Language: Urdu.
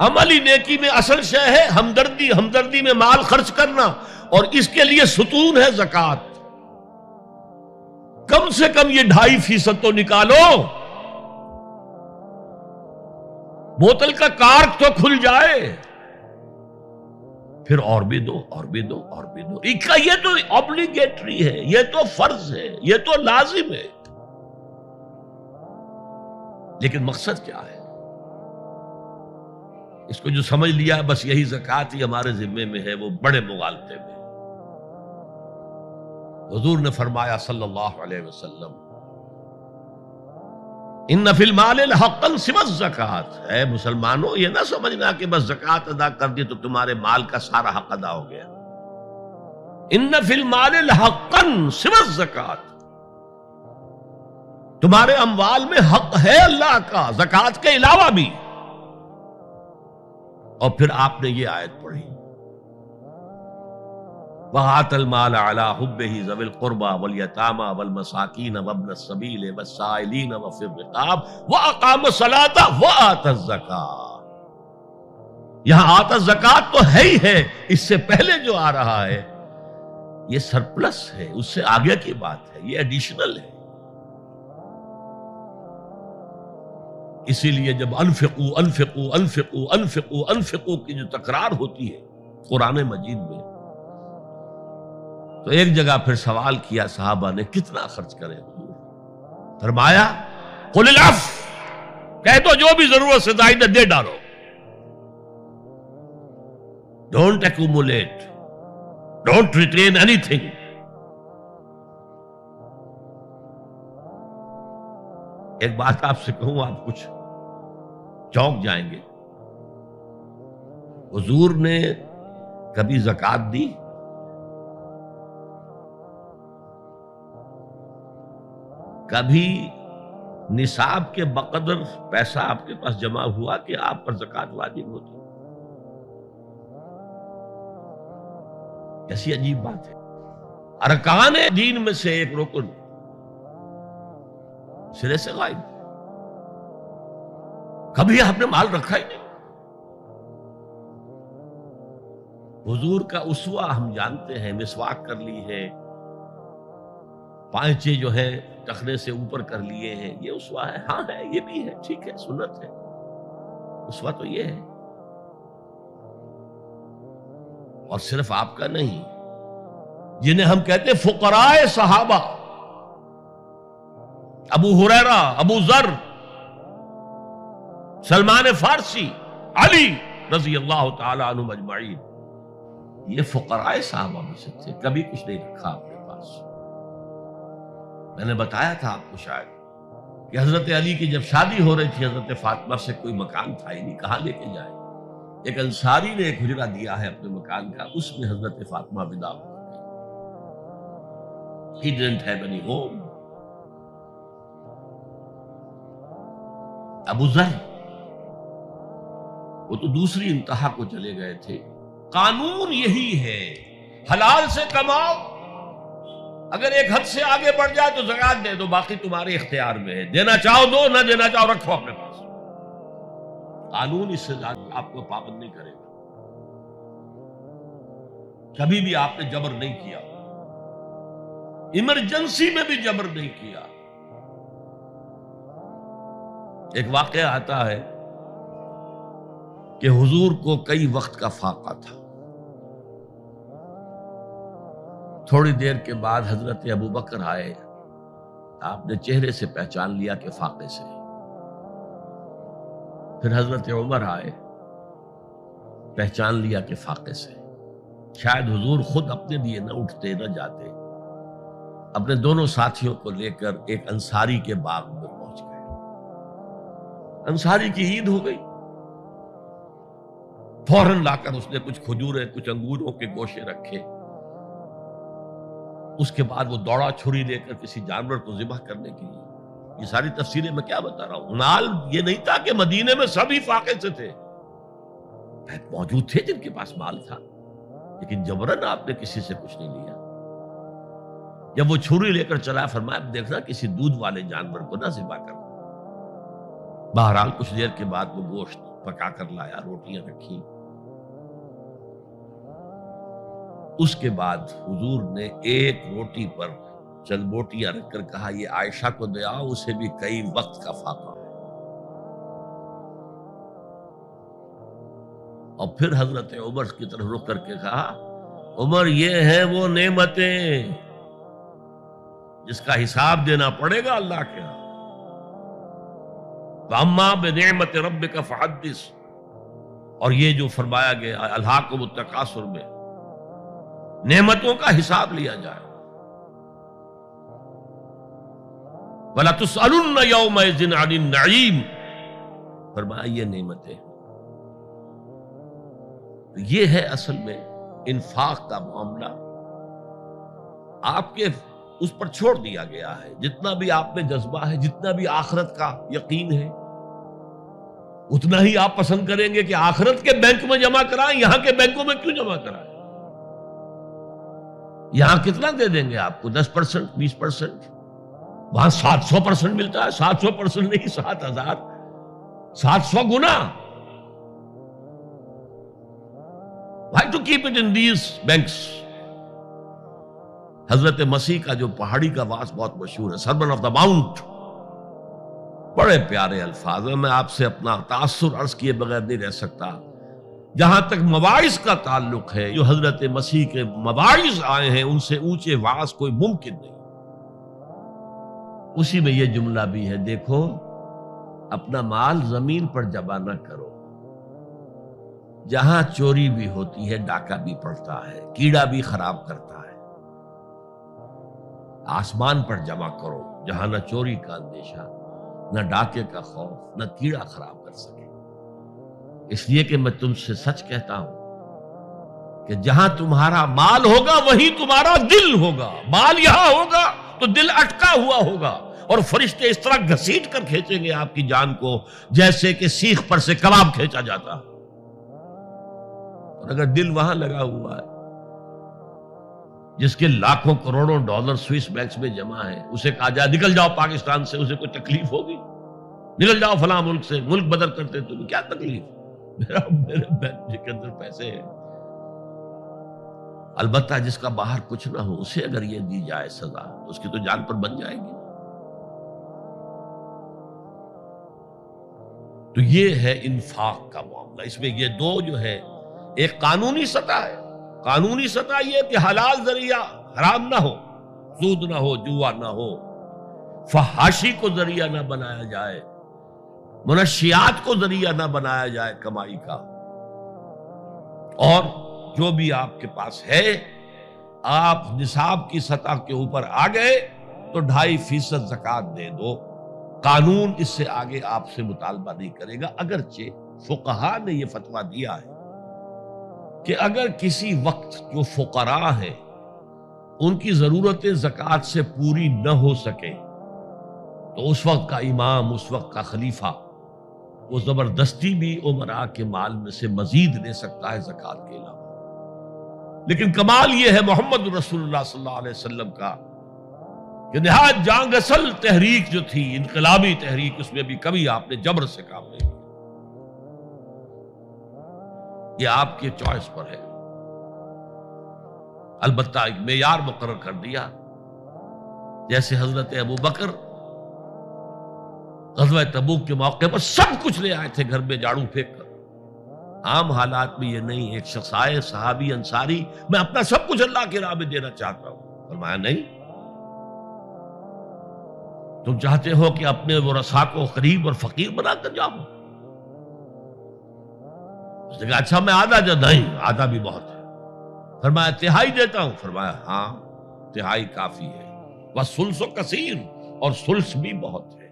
عملی نیکی میں اصل شے ہے ہمدردی، ہمدردی میں مال خرچ کرنا، اور اس کے لیے ستون ہے زکوٰۃ۔ کم سے کم یہ 2.5% تو نکالو، بوتل کا کارک تو کھل جائے، پھر اور بھی دو، اور بھی دو، اور بھی دو۔ یہ تو obligatory ہے، یہ تو فرض ہے، یہ تو لازم ہے۔ لیکن مقصد کیا ہے؟ اس کو جو سمجھ لیا بس یہی زکوٰۃ ہی ہمارے ذمے میں ہے، وہ بڑے مغالطے میں۔ حضور نے فرمایا صلی اللہ علیہ وسلم، ان فی المال حقا سوی الزکوٰۃ، اے مسلمانوں یہ نہ سمجھنا کہ بس زکوٰۃ ادا کر دی تو تمہارے مال کا سارا حق ادا ہو گیا۔ ان فی المال حقا سوی الزکوٰۃ، تمہارے اموال میں حق ہے اللہ کا زکوٰۃ کے علاوہ بھی۔ اور پھر آپ نے یہ آیت پڑھی، وَآتَى الْمَالَ عَلَىٰ حُبِّهِ ذَوِي الْقُرْبَىٰ وَالْيَتَامَىٰ وَالْمَسَاكِينَ وَابْنَ السَّبِيلِ وَالسَّائِلِينَ وَفِي الرِّقَابِ وَأَقَامَ الصَّلَاةَ وَآتَى الزَّكَاةَ۔ یہاں آتا الزکوٰۃ تو ہے ہی ہے، اس سے پہلے جو آ رہا ہے یہ سرپلس ہے، اس سے آگے کی بات ہے، یہ ایڈیشنل ہے۔ اسی لیے جب انفقوا انفقوا انفقوا انفقوا انفقوا کی جو تکرار ہوتی ہے قرآن مجید میں، تو ایک جگہ پھر سوال کیا صحابہ نے کتنا خرچ کریں حضور؟ فرمایا قل العفو، کہہ دو جو بھی ضرورت سے زائد دے ڈالو، don't accumulate, don't retain any thing. ایک بات آپ سے کہوں، آپ کچھ چونک جائیں گے، حضور نے کبھی زکوٰۃ دی؟ کبھی نصاب کے بقدر پیسہ آپ کے پاس جمع ہوا کہ آپ پر زکوٰۃ واجب ہوتی؟ کیسی عجیب بات ہے۔ ارکان دین میں سے ایک رکن سرے سے غائب، کبھی آپ نے مال رکھا ہی نہیں۔ حضور کا اسوہ ہم جانتے ہیں، مسواک کر لی ہے، پائچے جو ہے ٹخنے سے اوپر کر لیے ہیں، یہ اسوہ ہے؟ ہاں ہے، یہ بھی ہے، ٹھیک ہے، سنت ہے، اسوہ تو یہ ہے۔ اور صرف آپ کا نہیں، جنہیں ہم کہتے ہیں فقراء صحابہ، ابو ہریرہ، ابو ذر، سلمان فارسی، علی رضی اللہ تعالی عنہم اجمعین، یہ فقراء صحابہ میں سے تھے، کبھی کچھ نہیں رکھا اپنے پاس۔ میں نے بتایا تھا آپ کو شاید کہ حضرت علی کی جب شادی ہو رہی تھی حضرت فاطمہ سے، کوئی مکان تھا ہی نہیں، کہاں لے کے جائے؟ ایک انصاری نے ایک حجرہ دیا ہے اپنے مکان کا، اس میں حضرت فاطمہ ودا ہو گئی۔ He didn't have any home۔ ابو ذر وہ تو دوسری انتہا کو چلے گئے تھے۔ قانون یہی ہے، حلال سے کماؤ، اگر ایک حد سے آگے بڑھ جائے تو زکوٰۃ دے دو، باقی تمہارے اختیار میں ہے، دینا چاہو دو، نہ دینا چاہو رکھو اپنے پاس۔ قانون اس سے زیادہ آپ کو پابند نہیں کرے گا۔ کبھی بھی آپ نے جبر نہیں کیا، ایمرجنسی میں بھی جبر نہیں کیا۔ ایک واقعہ آتا ہے کہ حضور کو کئی وقت کا فاقہ تھا، تھوڑی دیر کے بعد حضرت ابو بکر آئے، آپ نے چہرے سے پہچان لیا کہ فاقے سے۔ پھر حضرت عمر آئے، پہچان لیا کہ فاقے سے۔ شاید حضور خود اپنے لیے نہ اٹھتے نہ جاتے، اپنے دونوں ساتھیوں کو لے کر ایک انصاری کے باغ میں پہنچ گئے۔ انصاری کی عید ہو گئی، فوراً لا کر اس نے کچھ کھجوریں، کچھ انگوروں کے گوشے رکھے۔ اس کے بعد وہ دوڑا چھری لے کر کسی جانور کو ذبح کرنے کے لیے۔ یہ ساری تفسیریں میں کیا بتا رہا ہوں، مال یہ نہیں تھا کہ مدینے میں سبھی فاقے سے تھے، موجود تھے جن کے پاس مال تھا، لیکن جبرن آپ نے کسی سے کچھ نہیں لیا۔ جب وہ چھری لے کر چلا، فرمایا دیکھنا کسی دودھ والے جانور کو نہ ذبح کرنا۔ بہرحال کچھ دیر کے بعد وہ گوشت پکا کر لایا، روٹیاں رکھی۔ اس کے بعد حضور نے ایک روٹی پر چند بوٹیاں رکھ کر کہا یہ عائشہ کو دے آؤ، اسے بھی کئی وقت کا فاقہ ہے۔ اور پھر حضرت عمر کی طرف رخ کر کے کہا عمر یہ ہیں وہ نعمتیں جس کا حساب دینا پڑے گا اللہ کے ہاں۔ فَأَمَّا بِنِعْمَةِ رَبِّكَ فَحَدِّثْ، اور یہ جو فرمایا گیا الہاکم التکاثر میں نعمتوں کا حساب لیا جائے۔ وَلَتُسْأَلُنَّ يَوْمَئِذٍ عَنِ النَّعِيمِ، فرمایا یہ نعمتیں۔ یہ ہے اصل میں انفاق کا معاملہ، آپ کے اس پر چھوڑ دیا گیا ہے۔ جتنا بھی آپ میں جذبہ ہے، جتنا بھی آخرت کا یقین ہے، اتنا ہی آپ پسند کریں گے کہ آخرت کے بینک میں جمع کرائیں، یہاں کے بینکوں میں کیوں جمع کرائیں؟ یہاں کتنا دے دیں گے آپ کو؟ 10%، 20%؟ وہاں 700% ملتا ہے۔ 700% نہیں، 7000، 700 گنا۔ Why to keep it in these banks؟ حضرت مسیح کا جو پہاڑی کا واس بہت مشہور ہے، سرمن آف دا ماؤنٹ، بڑے پیارے الفاظ ہیں۔ میں آپ سے اپنا تاثر عرض کیے بغیر نہیں رہ سکتا۔ جہاں تک مواعظ کا تعلق ہے، جو حضرت مسیح کے مواعظ آئے ہیں، ان سے اونچے واعظ کوئی ممکن نہیں۔ اسی میں یہ جملہ بھی ہے، دیکھو اپنا مال زمین پر جمع نہ کرو، جہاں چوری بھی ہوتی ہے ڈاکہ بھی پڑتا ہے، کیڑا بھی خراب کرتا ہے۔ آسمان پر جمع کرو جہاں نہ چوری کا اندیشہ، نہ ڈاکے کا خوف، نہ کیڑا خراب کر سکے۔ اس لیے کہ میں تم سے سچ کہتا ہوں کہ جہاں تمہارا مال ہوگا وہیں تمہارا دل ہوگا۔ مال یہاں ہوگا تو دل اٹکا ہوا ہوگا، اور فرشتے اس طرح گھسیٹ کر کھینچیں گے آپ کی جان کو جیسے کہ سیخ پر سے کباب کھینچا جاتا۔ اور اگر دل وہاں لگا ہوا ہے، جس کے لاکھوں کروڑوں ڈالر سوئس بینکس میں جمع ہے، اسے کہا جائے نکل جاؤ پاکستان سے، اسے کوئی تکلیف ہوگی؟ نکل جاؤ فلاں ملک سے، ملک بدل کرتے تمہیں کیا تکلیف؟ میرے بینک کے اندر پیسے ہیں۔ البتہ جس کا باہر کچھ نہ ہو، اسے اگر یہ دی جائے سزا تو اس کی تو جان پر بن جائے گی۔ تو یہ ہے انفاق کا معاملہ۔ اس میں یہ دو جو ہے، ایک قانونی سطح ہے۔ قانونی سطح یہ کہ حلال ذریعہ حرام نہ ہو، سود نہ ہو، جوا نہ ہو، فحاشی کو ذریعہ نہ بنایا جائے، منشیات کو ذریعہ نہ بنایا جائے کمائی کا۔ اور جو بھی آپ کے پاس ہے، آپ نصاب کی سطح کے اوپر آ گئے تو 2.5% زکوٰۃ دے دو۔ قانون اس سے آگے آپ سے مطالبہ نہیں کرے گا، اگرچہ فقہاء نے یہ فتویٰ دیا ہے کہ اگر کسی وقت جو فقراء ہیں ان کی ضرورتیں زکوٰۃ سے پوری نہ ہو سکے تو اس وقت کا امام، اس وقت کا خلیفہ، وہ زبردستی بھی امراء کے مال میں سے مزید لے سکتا ہے زکوٰۃ کے علاوہ۔ لیکن کمال یہ ہے محمد رسول اللہ صلی اللہ علیہ وسلم کا کہ نہایت جان اصل تحریک جو تھی، انقلابی تحریک، اس میں بھی کبھی آپ نے جبر سے کام نہیں کیا۔ یہ آپ کے چوائس پر ہے۔ البتہ ایک معیار مقرر کر دیا، جیسے حضرت ابو بکر غزوہ تبوک کے موقع پر سب کچھ لے آئے تھے گھر میں جھاڑو پھینک کر۔ عام حالات میں یہ نہیں، ایک شخص آئے صحابی انصاری، میں اپنا سب کچھ اللہ کی راہ میں دینا چاہتا ہوں، فرمایا نہیں، تم چاہتے ہو کہ اپنے ورثاء کو غریب اور فقیر بنا کر جاؤ؟ اس نے کہا اچھا میں آدھا نہیں، آدھا بھی بہت ہے۔ فرمایا تہائی دیتا ہوں؟ فرمایا ہاں تہائی کافی ہے، وَالثُلُثُ کثیر، اور ثلث بھی بہت ہے۔